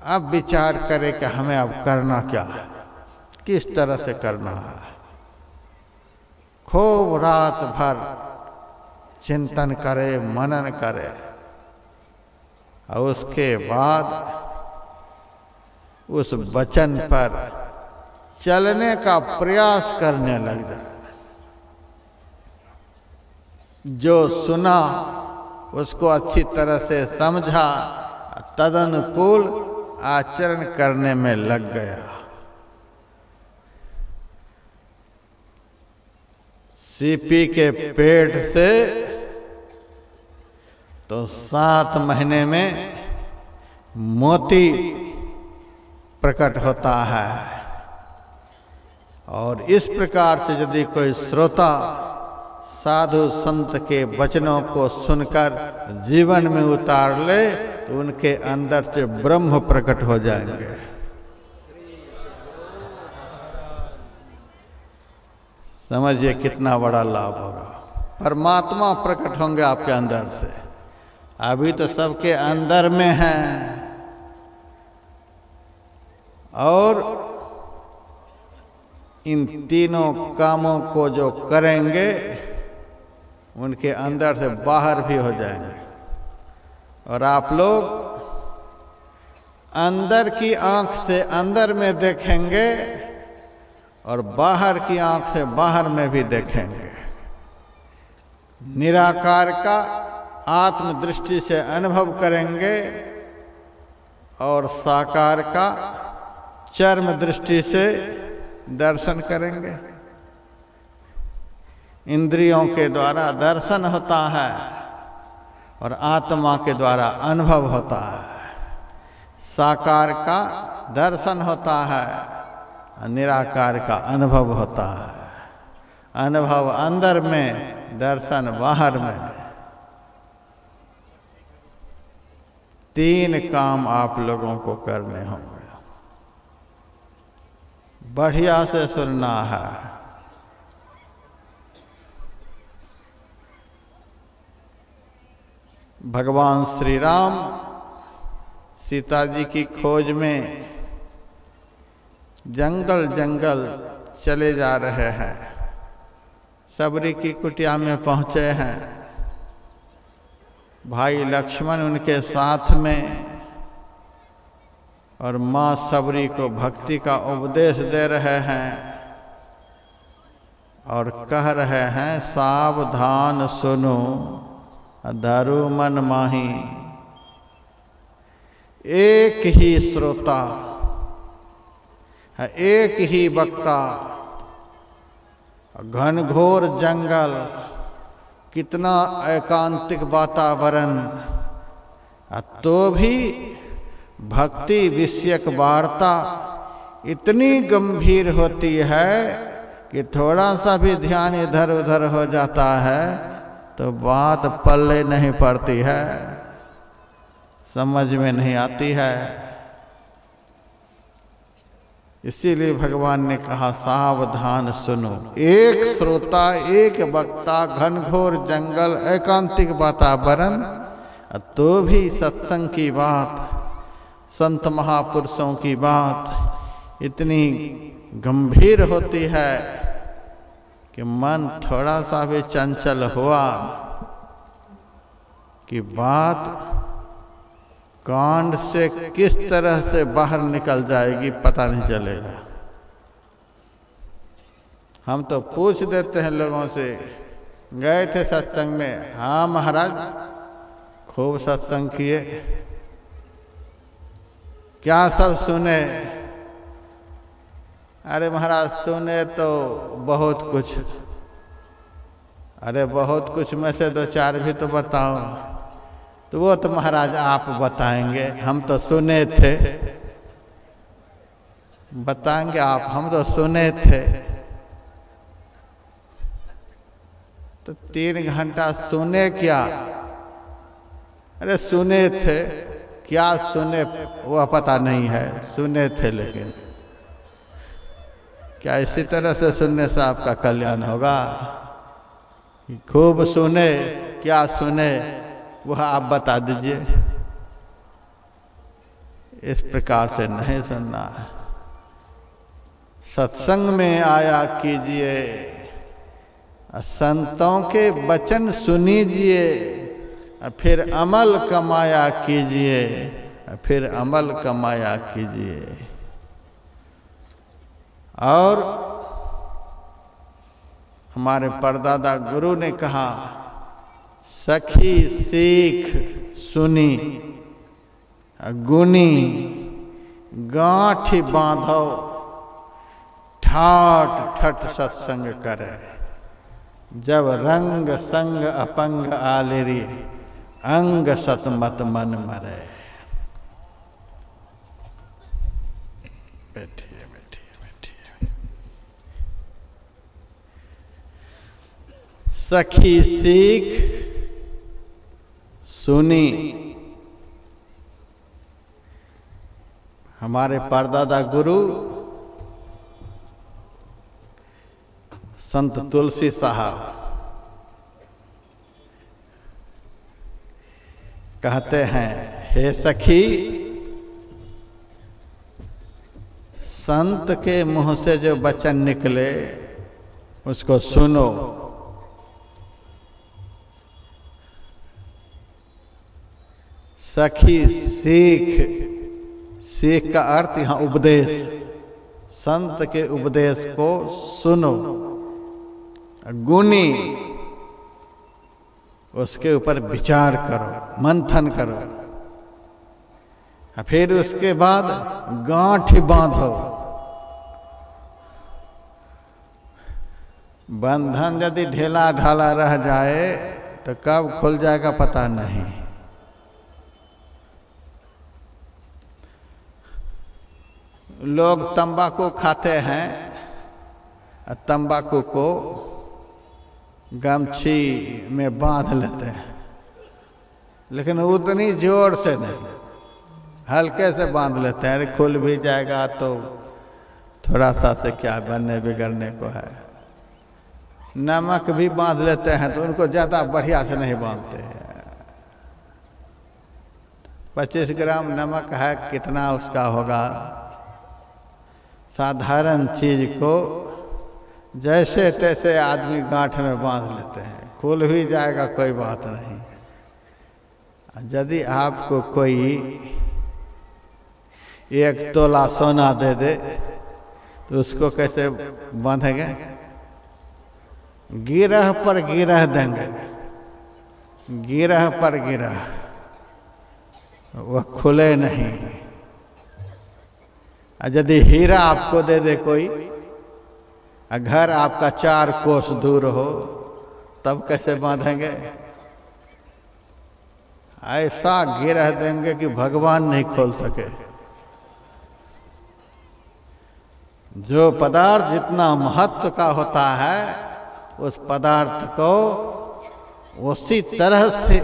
अब विचार करें कि हमें अब करना क्या है, किस तरह से करना है। खूब रात भर चिंतन करे, मनन करे, और उसके बाद उस वचन पर चलने का प्रयास करने लग जाए। जो सुना उसको अच्छी तरह से समझा, तदनुकूल आचरण करने में लग गया। सीपी के पेट से तो 7 महीने में मोती प्रकट होता है। और इस प्रकार से यदि कोई श्रोता साधु संत के वचनों को सुनकर जीवन में उतार ले तो उनके अंदर से ब्रह्म प्रकट हो जाएंगे। समझिए कितना बड़ा लाभ होगा। परमात्मा प्रकट होंगे आपके अंदर से। अभी तो सबके अंदर में हैं, और इन तीनों कामों को जो करेंगे उनके अंदर से बाहर भी हो जाएंगे। और आप लोग अंदर की आंख से अंदर में देखेंगे और बाहर की आंख से बाहर में भी देखेंगे। निराकार का आत्मदृष्टि से अनुभव करेंगे और साकार का चर्म दृष्टि से दर्शन करेंगे। इंद्रियों के द्वारा दर्शन होता है और आत्मा के द्वारा अनुभव होता है। साकार का दर्शन होता है, निराकार का अनुभव होता है। अनुभव अंदर में, दर्शन बाहर में। 3 काम आप लोगों को करने होंगे। बढ़िया से सुनना है। भगवान श्री राम सीता जी की खोज में जंगल जंगल चले जा रहे हैं। सबरी की कुटिया में पहुंचे हैं। भाई लक्ष्मण उनके साथ में, और माँ सबरी को भक्ति का उपदेश दे रहे हैं और कह रहे हैं, सावधान सुनो धरु मन माही। एक ही श्रोता है, एक ही वक्ता, घनघोर जंगल, कितना एकांतिक वातावरण, तो भी भक्ति विषयक वार्ता इतनी गंभीर होती है कि थोड़ा सा भी ध्यान इधर उधर हो जाता है तो बात पल्ले नहीं पड़ती है, समझ में नहीं आती है। इसीलिए भगवान ने कहा, सावधान सुनो। एक श्रोता, एक वक्ता, घनघोर जंगल, एकांतिक वातावरण, तो भी सत्संग की बात, संत महापुरुषों की बात इतनी गंभीर होती है कि मन थोड़ा सा भी चंचल हुआ कि बात कांड से किस तरह से बाहर निकल जाएगी पता नहीं चलेगा। हम तो पूछ देते हैं लोगों से, गए थे सत्संग में? हाँ महाराज, खूब सत्संग किए। क्या सब सुने? अरे महाराज सुने तो बहुत कुछ। अरे बहुत कुछ में से 2-4 भी तो बताओ। तो वो तो महाराज आप बताएंगे, हम तो सुने थे। बताएंगे आप, हम तो सुने थे। तो 3 घंटा सुने क्या? अरे सुने थे, क्या सुने वो पता नहीं है, सुने थे। लेकिन क्या इसी तरह से सुनने से आपका कल्याण होगा? खूब सुने, क्या सुने वह आप बता दीजिए। इस प्रकार से नहीं सुनना है। सत्संग में आया कीजिए, संतों के वचन सुनीजिए, फिर अमल कमाया कीजिए, फिर अमल कमाया कीजिए। और हमारे परदादा गुरु ने कहा, सखी सीख सुनी गुनी गांठ बांधो, ठाठ ठठ सत्संग करे। जब रंग संग अपंग आलिरी, अंग सतमत मन मरे। बैठिए बैठिए बैठिए। सखी सीख सुनी। हमारे परदादा गुरु संत तुलसी साहब कहते हैं, हे सखी, संत के मुंह से जो वचन निकले उसको सुनो। सखी सीख, सीख का अर्थ यहाँ उपदेश, संत के उपदेश को सुनो। गुनी, उसके ऊपर विचार करो, मंथन करो। फिर उसके बाद गांठ बांधो। बंधन यदि ढीला ढाला रह जाए तो कब खुल जाएगा पता नहीं। लोग तंबाकू खाते हैं, तंबाकू को गमछी में बांध लेते हैं, लेकिन उतनी जोर से नहीं, हल्के से बांध लेते हैं। अरे खुल भी जाएगा तो थोड़ा सा से क्या बनने बिगड़ने को है। नमक भी बांध लेते हैं तो उनको ज़्यादा बढ़िया से नहीं बांधते हैं। 25 ग्राम नमक है, कितना उसका होगा। साधारण चीज को जैसे तैसे आदमी गांठ में बांध लेते हैं, खुल भी जाएगा कोई बात नहीं। यदि आपको कोई 1 तोला सोना दे दे तो उसको कैसे बांधेंगे? गिरह पर गिरह देंगे, गिरह पर गिरह, वह खुले नहीं। यदि हीरा आपको दे दे कोई, घर आपका 4 कोस दूर हो, तब कैसे बांधेंगे? ऐसा गिरह देंगे कि भगवान नहीं खोल सके। जो पदार्थ जितना महत्व का होता है, उस पदार्थ को उसी तरह से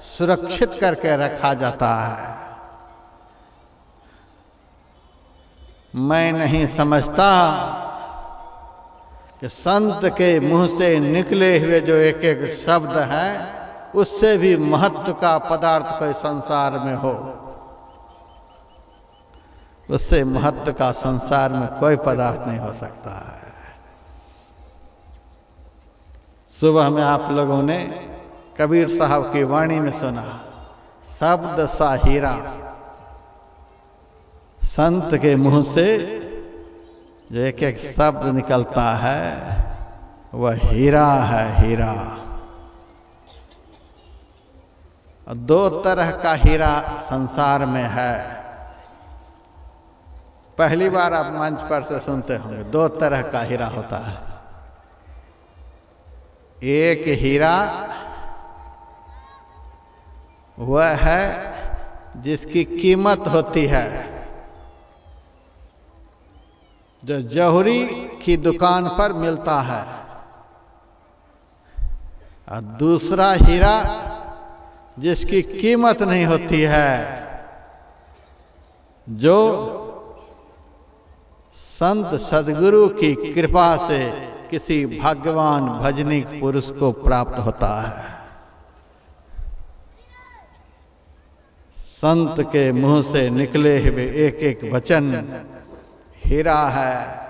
सुरक्षित करके रखा जाता है। मैं नहीं समझता कि संत के मुंह से निकले हुए जो एक एक शब्द है, उससे भी महत्व का पदार्थ कोई संसार में हो। उससे महत्व का संसार में कोई पदार्थ नहीं हो सकता है। सुबह में आप लोगों ने कबीर साहब की वाणी में सुना, शब्द सा हीरा। संत के मुंह से जो एक एक शब्द निकलता है वह हीरा है, हीरा। 2 तरह का हीरा संसार में है। पहली बार आप मंच पर से सुनते होंगे, 2 तरह का हीरा होता है। एक हीरा वह है जिसकी कीमत होती है, जो जौहरी की दुकान पर मिलता है। और दूसरा हीरा जिसकी कीमत नहीं होती है, जो संत सद्गुरु की कृपा से किसी भाग्यवान भजनिक पुरुष को प्राप्त होता है। संत के मुंह से निकले हुए एक एक वचन हीरा है।